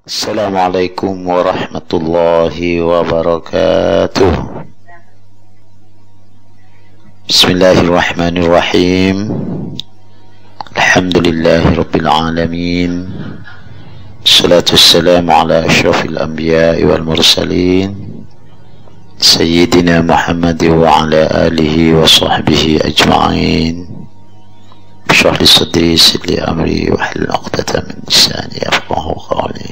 Assalamualaikum warahmatullahi wabarakatuh. Bismillahirrahmanirrahim. Alhamdulillahi rabbil alamin. Salatu wassalamu ala asyrafil anbiya'i wal mursalin Sayyidina Muhammad wa ala alihi wa sahbihi ajma'in. Shrah li sadri yassir li amri wahlul 'uqdatam min lisani yafqahu qawli.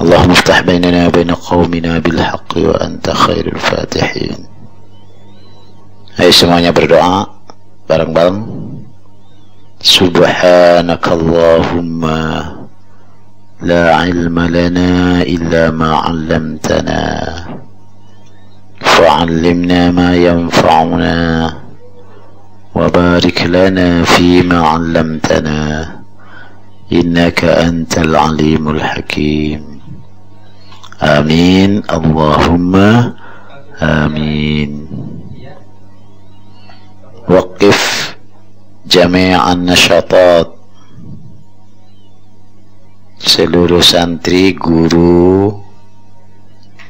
Allahumma iftah bainana wa bain qaumina bil haqqi wa anta khairul fatihin. Ayo semuanya berdoa bareng-bareng. Subhanakallahumma la ilma lana illa ma 'allamtana فعلمنا ما ينفعنا وبارك لنا فيما علمتنا إنك أنت العليم الحكيم آمين اللهم آمين. وقف جميع النشاطات. Seluruh santri, guru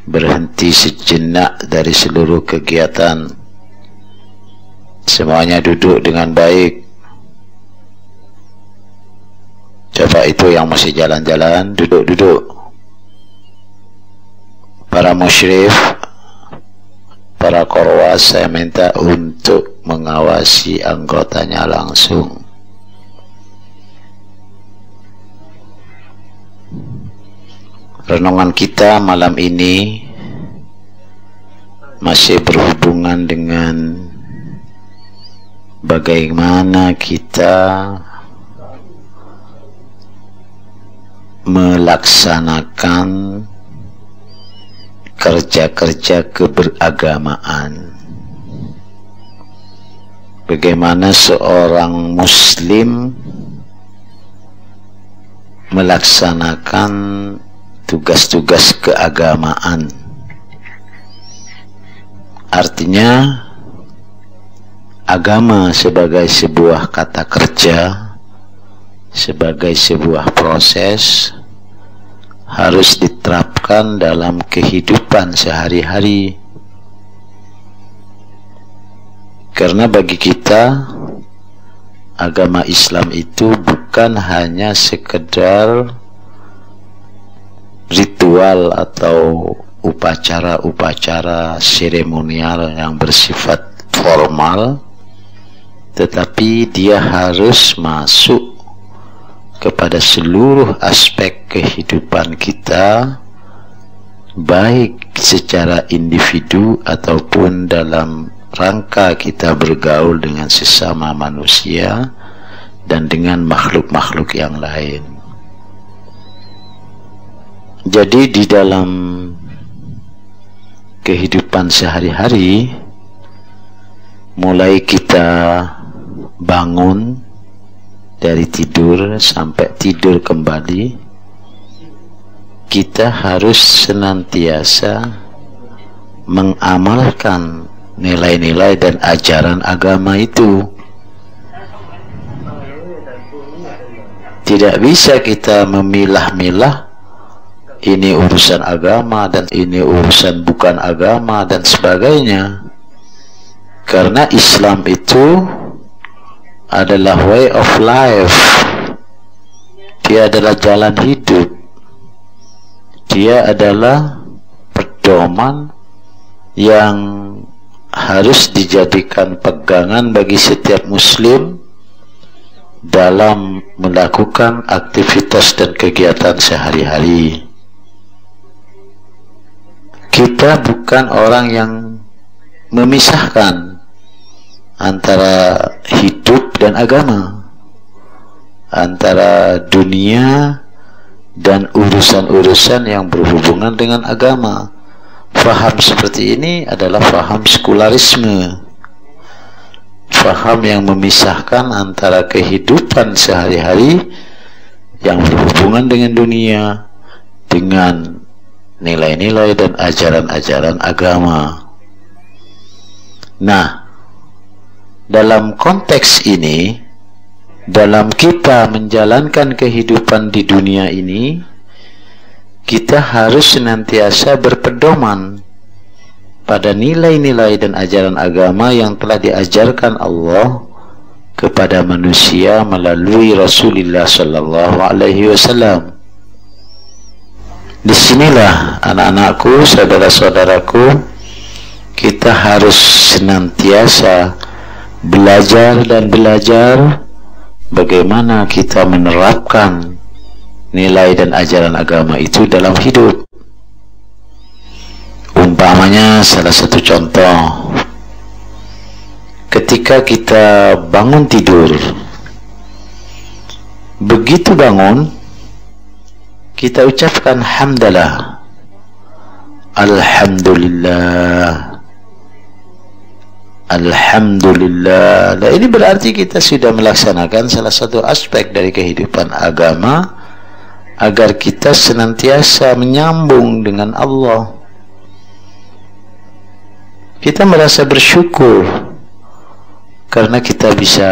berhenti sejenak dari seluruh kegiatan. Semuanya duduk dengan baik. Coba itu yang masih jalan-jalan, duduk-duduk. Para musyrif, para korwas, saya minta untuk mengawasi anggotanya langsung. Renungan kita malam ini masih berhubungan dengan bagaimana kita melaksanakan kerja-kerja keberagamaan. Bagaimana seorang muslim melaksanakan tugas-tugas keagamaan. Artinya agama sebagai sebuah kata kerja, sebagai sebuah proses harus diterapkan dalam kehidupan sehari-hari. Karena bagi kita agama Islam itu bukan hanya sekedar ritual atau upacara-upacara seremonial yang bersifat formal, tetapi dia harus masuk kepada seluruh aspek kehidupan kita, baik secara individu ataupun dalam rangka kita bergaul dengan sesama manusia dan dengan makhluk-makhluk yang lain. Jadi di dalam kehidupan sehari-hari, mulai kita bangun dari tidur sampai tidur kembali, kita harus senantiasa mengamalkan nilai-nilai dan ajaran agama itu. Tidak bisa kita memilah-milah ini urusan agama dan ini urusan bukan agama dan sebagainya. Karena Islam itu adalah way of life. Dia adalah jalan hidup. Dia adalah pedoman yang harus dijadikan pegangan bagi setiap muslim dalam melakukan aktivitas dan kegiatan sehari-hari. Kita bukan orang yang memisahkan antara hidup dan agama, antara dunia dan urusan-urusan yang berhubungan dengan agama. Faham seperti ini adalah faham sekularisme, faham yang memisahkan antara kehidupan sehari-hari yang berhubungan dengan dunia dengan nilai-nilai dan ajaran-ajaran agama. Nah, dalam konteks ini dalam kita menjalankan kehidupan di dunia ini, kita harus senantiasa berpedoman pada nilai-nilai dan ajaran agama yang telah diajarkan Allah kepada manusia melalui Rasulullah sallallahu alaihi wasallam. Disinilah anak-anakku, saudara-saudaraku, kita harus senantiasa belajar dan belajar bagaimana kita menerapkan nilai dan ajaran agama itu dalam hidup. Umpamanya, salah satu contoh, ketika kita bangun tidur, begitu bangun kita ucapkan hamdalah, alhamdulillah, alhamdulillah. Nah, ini berarti kita sudah melaksanakan salah satu aspek dari kehidupan agama agar kita senantiasa menyambung dengan Allah. Kita merasa bersyukur karena kita bisa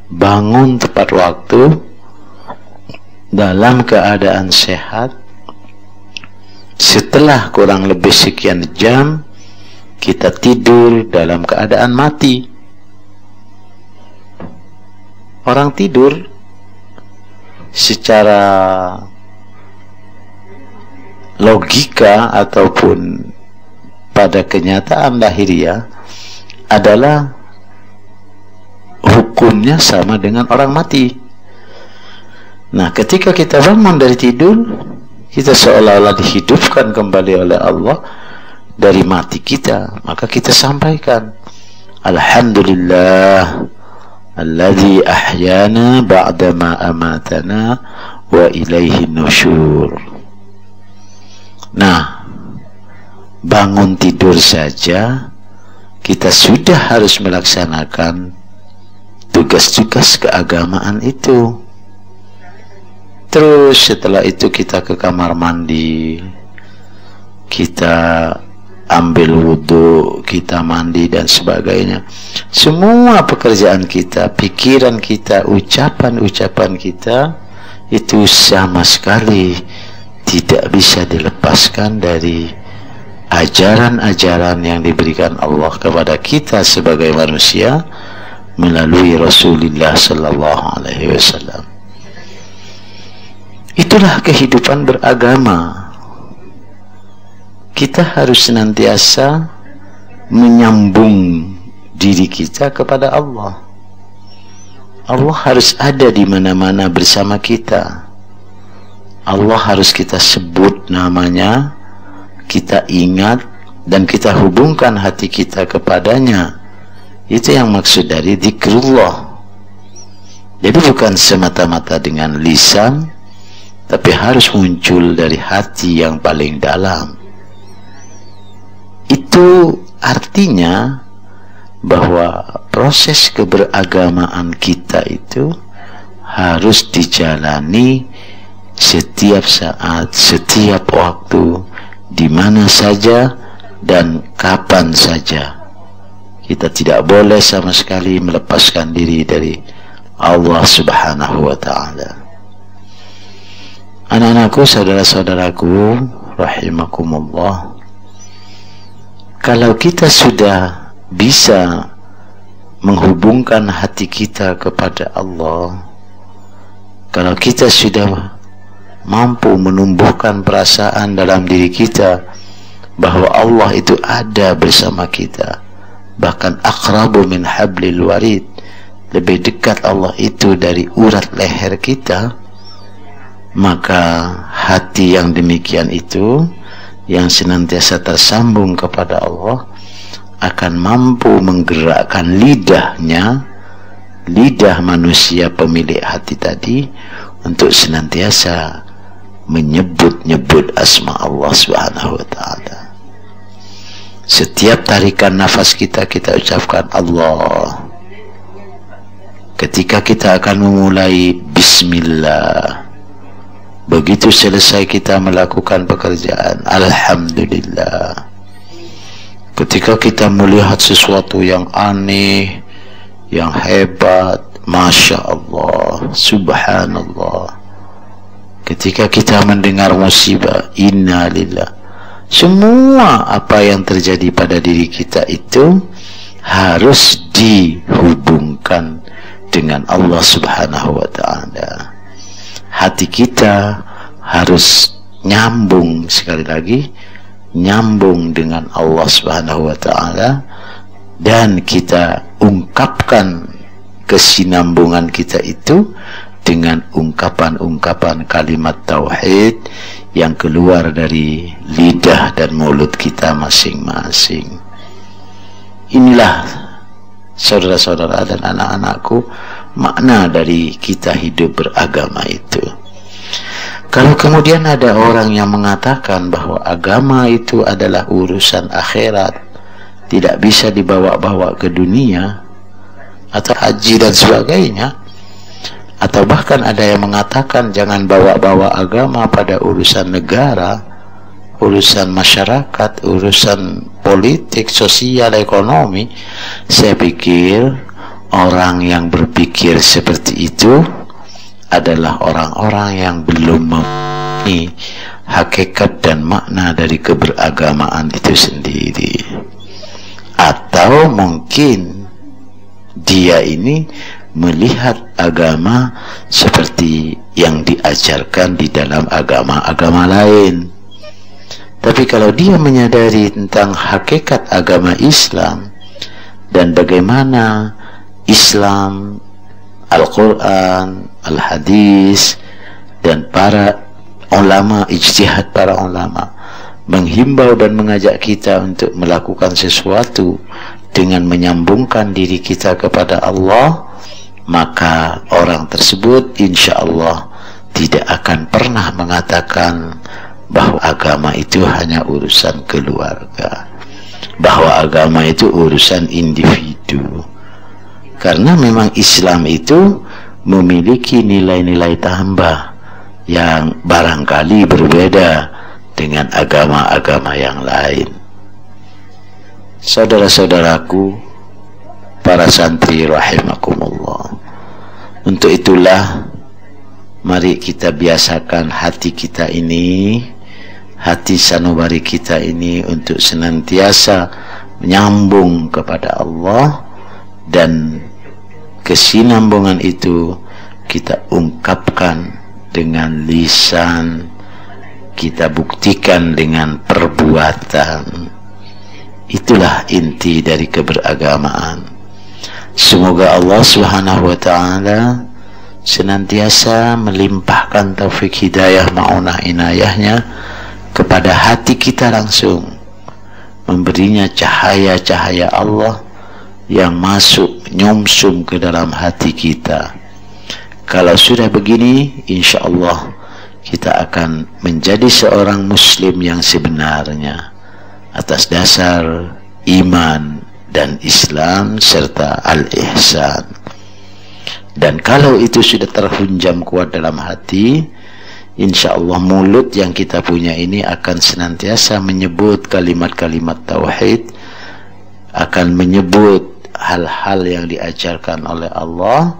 bangun tepat waktu dalam keadaan sehat. Setelah kurang lebih sekian jam kita tidur dalam keadaan mati. Orang tidur secara logika ataupun pada kenyataan lahiriah adalah hukumnya sama dengan orang mati. Nah, ketika kita bangun dari tidur, kita seolah-olah dihidupkan kembali oleh Allah dari mati kita, maka kita sampaikan alhamdulillah alladzi ahyana ba'dama amatana wa ilaihi nusyur. Nah, bangun tidur saja kita sudah harus melaksanakan tugas-tugas keagamaan itu. Terus setelah itu kita ke kamar mandi, kita ambil wudhu, kita mandi dan sebagainya. Semua pekerjaan kita, pikiran kita, ucapan-ucapan kita itu sama sekali tidak bisa dilepaskan dari ajaran-ajaran yang diberikan Allah kepada kita sebagai manusia melalui Rasulullah sallallahu alaihi wasallam. Itulah kehidupan beragama. Kita harus senantiasa menyambung diri kita kepada Allah. Allah harus ada di mana-mana bersama kita. Allah harus kita sebut namanya, kita ingat, dan kita hubungkan hati kita kepadanya. Itu yang maksud dari zikrullah. Jadi bukan semata-mata dengan lisan, tapi harus muncul dari hati yang paling dalam. Itu artinya bahwa proses keberagamaan kita itu harus dijalani setiap saat, setiap waktu, di mana saja dan kapan saja. Kita tidak boleh sama sekali melepaskan diri dari Allah Subhanahu wa ta'ala. Anak-anakku, saudara-saudaraku rahimakumullah, kalau kita sudah bisa menghubungkan hati kita kepada Allah, kalau kita sudah mampu menumbuhkan perasaan dalam diri kita bahwa Allah itu ada bersama kita, bahkan aqrabu min hablil warid, lebih dekat Allah itu dari urat leher kita, maka hati yang demikian itu, yang senantiasa tersambung kepada Allah, akan mampu menggerakkan lidahnya, lidah manusia pemilik hati tadi, untuk senantiasa menyebut-nyebut asma Allah Subhanahu wa ta'ala. Setiap tarikan nafas kita, kita ucapkan Allah. Ketika kita akan memulai bismillah, begitu selesai kita melakukan pekerjaan, alhamdulillah. Ketika kita melihat sesuatu yang aneh, yang hebat, Masya Allah, subhanallah. Ketika kita mendengar musibah, inna lillah, semua apa yang terjadi pada diri kita itu harus dihubungkan dengan Allah subhanahu wa ta'ala. Hati kita harus nyambung, sekali lagi, nyambung dengan Allah subhanahu wa ta'ala, dan kita ungkapkan kesinambungan kita itu dengan ungkapan-ungkapan kalimat tauhid yang keluar dari lidah dan mulut kita masing-masing. Inilah saudara-saudara dan anak-anakku, makna dari kita hidup beragama itu. Kalau kemudian ada orang yang mengatakan bahwa agama itu adalah urusan akhirat, tidak bisa dibawa-bawa ke dunia, atau haji dan sebagainya, atau bahkan ada yang mengatakan jangan bawa-bawa agama pada urusan negara, urusan masyarakat, urusan politik, sosial, ekonomi. Saya pikir orang yang berpikir seperti itu adalah orang-orang yang belum memahami hakikat dan makna dari keberagamaan itu sendiri, atau mungkin dia ini melihat agama seperti yang diajarkan di dalam agama-agama lain. Tapi kalau dia menyadari tentang hakikat agama Islam dan bagaimana Islam, Al-Quran, Al-Hadis, dan para ulama, ijtihad para ulama menghimbau dan mengajak kita untuk melakukan sesuatu dengan menyambungkan diri kita kepada Allah, maka orang tersebut insya Allah tidak akan pernah mengatakan bahwa agama itu hanya urusan keluarga, bahwa agama itu urusan individu. Karena memang Islam itu memiliki nilai-nilai tambah yang barangkali berbeda dengan agama-agama yang lain. Saudara-saudaraku, para santri rahimakumullah, untuk itulah mari kita biasakan hati kita ini, hati sanubari kita ini, untuk senantiasa menyambung kepada Allah, dan kesinambungan itu kita ungkapkan dengan lisan, kita buktikan dengan perbuatan. Itulah inti dari keberagamaan. Semoga Allah subhanahu wa ta'ala senantiasa melimpahkan taufik hidayah ma'unah inayahnya kepada hati kita langsung, memberinya cahaya-cahaya Allah yang masuk nyumsum ke dalam hati kita. Kalau sudah begini, insya Allah kita akan menjadi seorang muslim yang sebenarnya atas dasar iman dan Islam serta al-ihsan. Dan kalau itu sudah terhunjam kuat dalam hati, insya Allah mulut yang kita punya ini akan senantiasa menyebut kalimat-kalimat tauhid, akan menyebut hal-hal yang diajarkan oleh Allah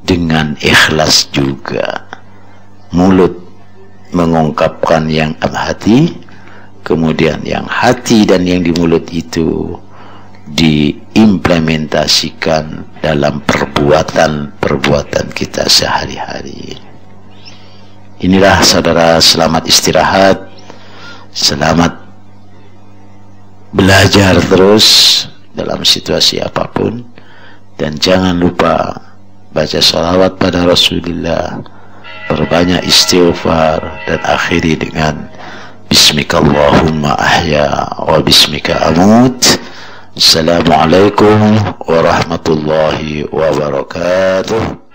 dengan ikhlas juga. Mulut mengungkapkan yang hati, kemudian yang hati dan yang di mulut itu diimplementasikan dalam perbuatan-perbuatan kita sehari-hari. Inilah saudara, selamat istirahat, selamat belajar terus dalam situasi apapun, dan jangan lupa baca salawat pada Rasulullah, perbanyak istighfar, dan akhiri dengan Bismikallahumma ahya wa bismika amut. Assalamualaikum warahmatullahi wabarakatuh.